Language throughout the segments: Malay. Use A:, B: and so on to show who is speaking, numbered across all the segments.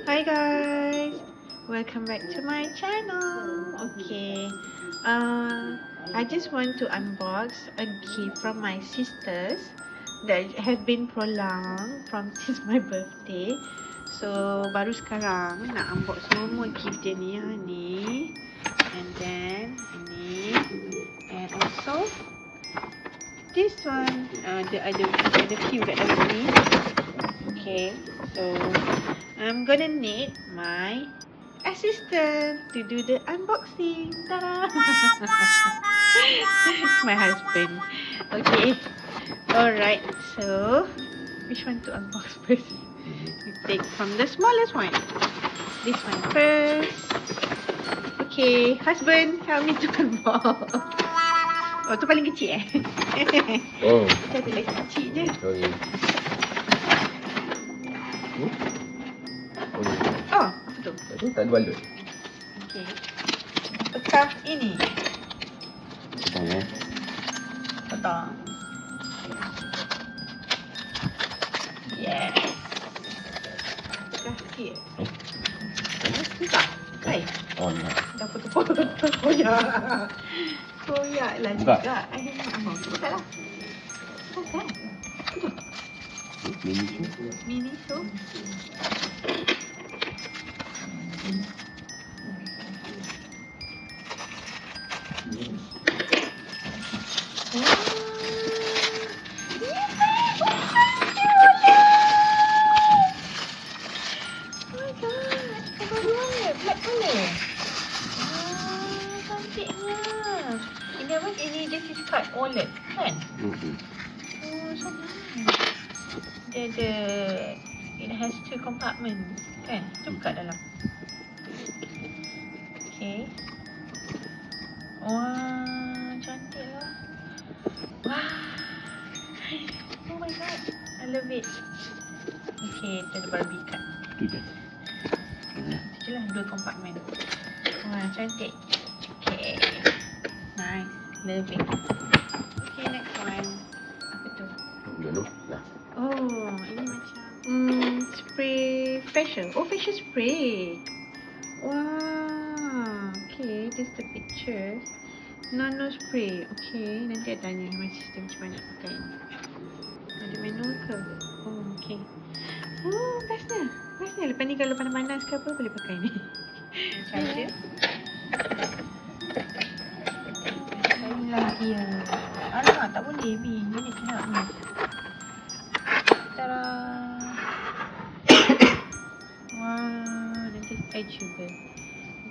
A: Hi guys, welcome back to my channel. Okay, I just want to unbox a gift from my sisters that have been prolonged from since my birthday. So baru sekarang nak unbox semua gift dia ni, ni, and then ini, and also this one. Ada few kat dalam ni. Okay, so I'm gonna need my assistant to do the unboxing. Ta-da! It's my husband. Okay. Alright, so which one to unbox first? We take from the smallest one. This one first. Okay, husband, help me to unbox. Oh, tu paling kecil
B: Oh.
A: Kita ada lagi kecil je.
B: Sorry.
A: Oh, apa tu?
B: Itu tak ada balut.
A: Okay. Apakah ini?
B: Potong
A: Potong. Yes. Dah sikit. Susah. Hai.
B: Oh, ya.
A: Dah potong-potong. Koyak. Koyak lah juga. Abang, buka lah. Buka. Mini show. Ini dia is card wallet kan? Oh, so nice. It has 2 compartments kan? Kita buka dalam. Okay. Wah, cantik lah. Wah. Oh my god, I love it. Okay, kita ada barbie card.
B: Itu je.
A: Itu je lah, 2 compartment. Wah, cantik. Okay. Nice. Love it. Okay, next one. Apa tu?
B: Dulu lah.
A: Oh, ini macam spray facial. Oh, facial spray. Wow. Okay, this the pictures. Nano spray. Okay, nanti saya tanya my sister macam mana nak pakai ni. Ada manual ke? Oh, okay. Oh, bestnya. Bestnya. Lepas ni kalau panas-panas ke apa, boleh pakai ni. Macam tu. Lagi ya. Alamak, tak boleh Bi. Ini kena ni. Tada. Wah, nanti saya cuba.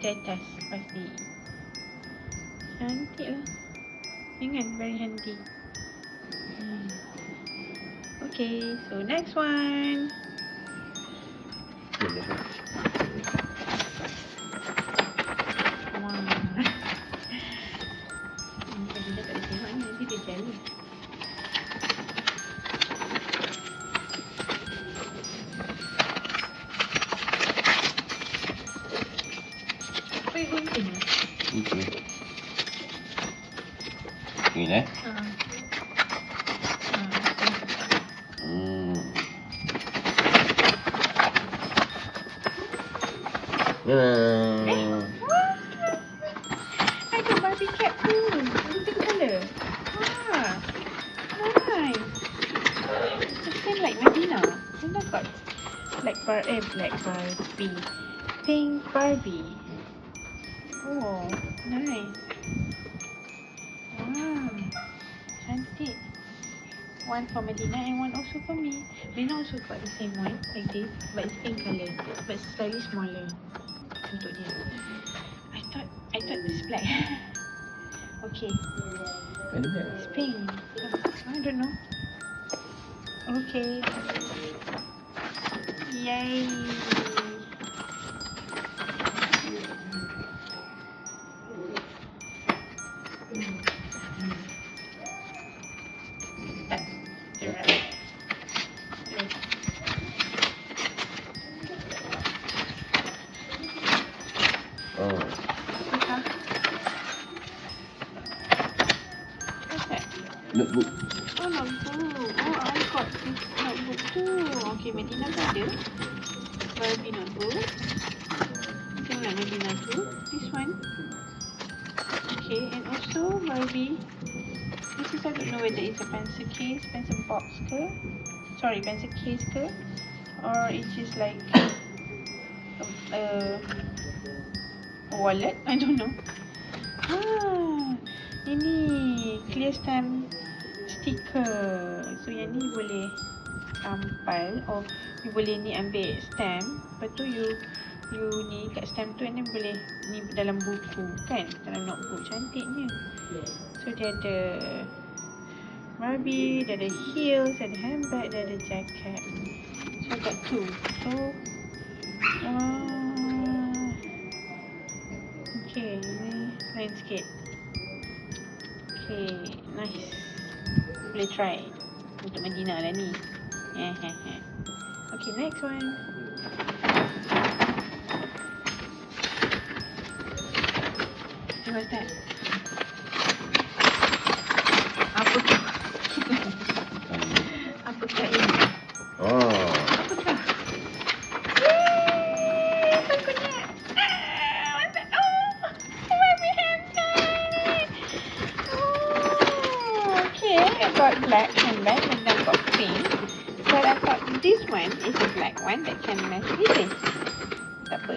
A: Saya test pasti. Cantik lah. Ingat, very handy. Okay, so next one.
B: Okay. Okay,
A: Ada barbie cap tu. Ini pink colour. Wah, nice. It's kind like Medina. Medina got black Barbie. Pink Barbie. Oh, nice. Wow, cantik. One for Medina and one also for me. Medina also got the same one like this, but it's pink colour, but slightly smaller untuk dia. I thought it's black. Okay. It's pink. I don't know. Okay. Yay.
B: Oh. Notebook.
A: Oh, notebook. Oh, I got this notebook too. Okay, Medina ada Barbie notebook. tu. Tengok Medina tu. This one. Okay, and also Barbie. This is, I don't know whether it's a pencil case, pencil box ke? Sorry, pencil case ke? Or it's just like a wallet? I don't know. Ini clear stamp sticker. So yang ni boleh tampal. Or you boleh ni ambil stamp. Lepas tu you ni kat stamp tu, and then boleh ni dalam buku kan, dalam notebook. Cantiknya. So dia ada Barbie, dia ada heels, dia ada handbag, dia ada jacket. So I got two. So okay, ni lain sikit. Okay, nice. Boleh try untuk Medina lah ni. Okay, next one. What's that? Apa tu? Apakah ini?
B: Oh.
A: Apakah? Yeay! Takutnya. What's that? Oh! Barbie handbag! Oh! Okay, I got black handbag and then got pink. But I thought this one is a black one that can match with this. Tak apa.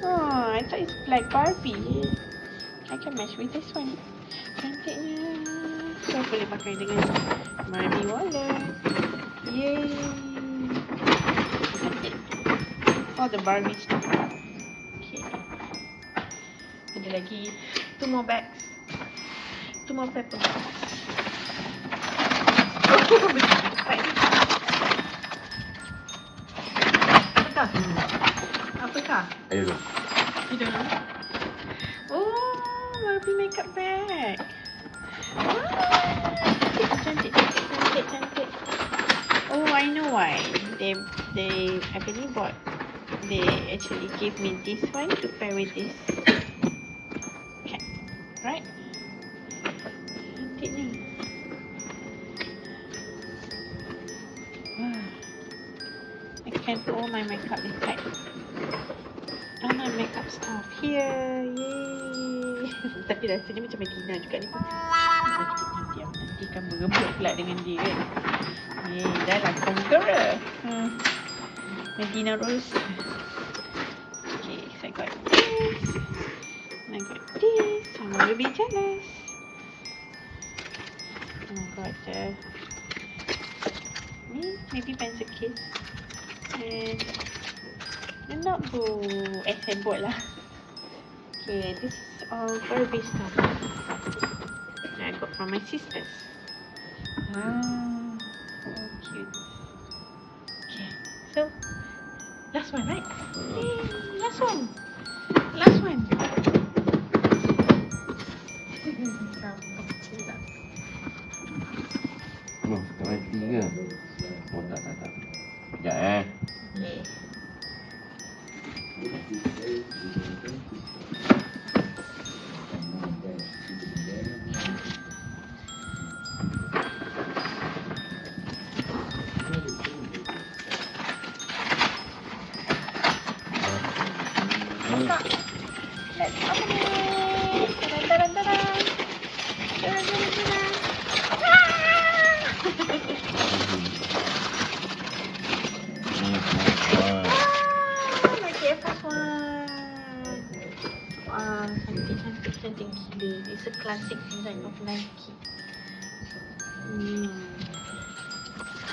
A: Oh, I thought it's black Barbie. I can match with this one. Cantiknya. So, boleh pakai dengan Barbie wallet. Yay! Cantik. All the Barbie stuff. Okay. Ada lagi 2 more bags. 2 more paper bags. Oh, betul. Apakah? Apakah?
B: I don't know.
A: You don't know? Oh, Barbie makeup bag. Cantik. Oh, I know why. They apa ni bought. They actually gave me this one to pair with this. Okay, right? Cantiknya. Wow. I can put all my makeup inside. All my makeup stuff here. Yay! Tapi rasanya macam Medina juga ni. Nanti kan berebut pula dengan dia kan. Dah lah conqueror. Medina Rose. Okay, so I got this. And I got this. I'm gonna be jealous. And I got maybe pencil case. And a notebook. Handbook lah. Okay, this is all Barbie stuff that I got from my sisters. So cute. Okay, so last one, right? Yay, last one. Last one.
B: Oh, sekarang 3. Oh, tak. Sekejap
A: Okay. Let's open it. Ta-da. Nike Air Force One. Wah, cantik gila. It's a classic design of Nike.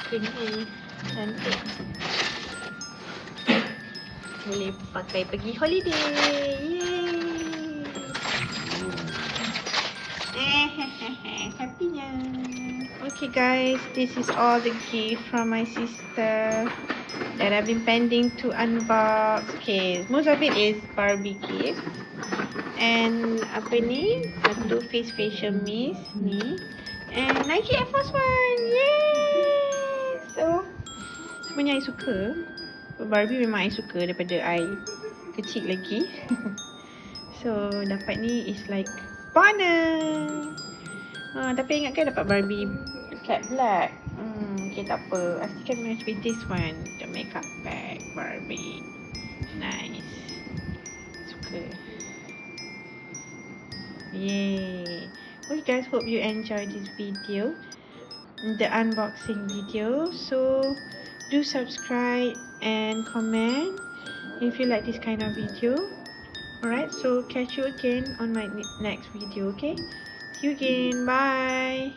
A: Ini cantik. Boleh pakai pergi holiday. Yay! Happynya. Okay guys, this is all the gift from my sister that I've been pending to unbox. Okay, most of it is Barbie gift. And apa ni? Satu face facial mist ni. And Nike Air Force One. Yay! So, sebenarnya I suka. Barbie memang I suka daripada I kecil lagi. So, dapat ni is like bonus. Tapi ingatkan dapat Barbie cat black. Okay, tak apa. I still can match with this one. The makeup bag Barbie. Okay. Yay. Well guys, hope you enjoyed this video, the unboxing video. So do subscribe and comment if you like this kind of video. Alright, so catch you again on my next video. Okay, see you again. Bye.